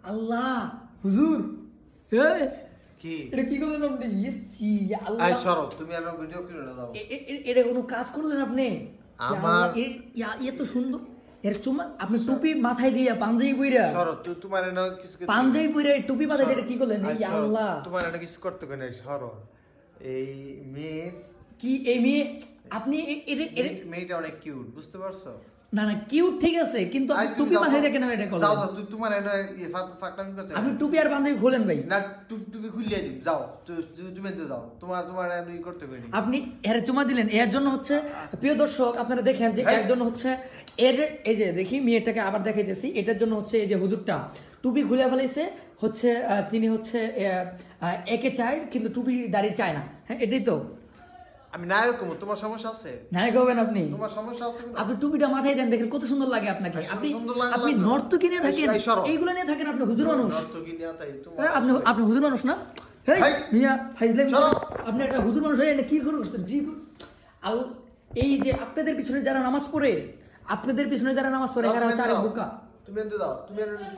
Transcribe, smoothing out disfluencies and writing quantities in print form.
আল্লাহ হুজুর এই কি এটা কি করলেন আপনি ইসি আল্লাহ আই সরো তুমি আমার ভিডিও করে দাও এটা কোনো কাজ করলেন আপনি আমার- এত সুন্দর এর চুমা আপনি টুপি মাথায় দিয়া পাঞ্জাবি পইরা সরো তোমার না কিছু পাঞ্জাবি পইরা টুপি মাথায় দিয়ে এটা কি করলেন আই এই সরো, আল্লাহ তোমার এটা কিছু করতে কই না সরো এই মেয়ে কি এই মেয়ে আপনি মেয়েটা অনেক কিউট বুঝতে পারছো না না কিউট ঠিক আছে কিন্তু আপনি আই, তুমি টুপি যাও মাথায় তো। দিয়ে কেন এটা করলেন যাও যাও তোমার এটা ফাকটামি করতে আপনি টুপি আর পাঞ্জাবি খোলেন ভাই না টুপি খুলিয়ে দিই যাও তুমি যাও তোমার এমনি করতে কই না আপনি এর চুমা দিলেন এর জন্য হচ্ছে প্রিয় দর্শক আপনারা দেখেন যে এর জন্য হচ্ছে এর এই যে দেখি মেয়েটাকে আবার দেখাইতেছি এটার জন্য হচ্ছে এই যে হুজুরটা টুপি খুলে ফেলাইছে হচ্ছে তিনি হচ্ছে একে চায় কিন্তু টুপি দাড়ি চায় না হ্যাঁ এটাই তো আমি নায়ক কম তোমার সমস্যা আছে নায়ক হবেন আপনি তোমার সমস্যা আছে না? আপনি টুপিটা মাথায় দেন দেখেন কত সুন্দর লাগে আপনাকে আসলে আপনি সুন্দর লাগে আপনি না তো। নর্তকী নিয়ে থাকেন এই সরো। এইগুলো নিয়ে থাকেন আপনি হুজুর মানুষ নর্তকী নিয়ে তাই তোমার হ্যাঁ, আপনি হুজুর মানুষ না হেই, হেই। মিয়া ফাইজলাম সরো। আপনি একটা হুজুর মানুষ হয়ে কি করে করছেন এই যে আপনাদের পিছনে যারা নামাজ পড়ে আপনাদের পিছনে যারা নামাজ পড়ে দাও, এরা তুমি হচ্ছে আরেক দাও। বোকা তুমি এনে দাও তুমি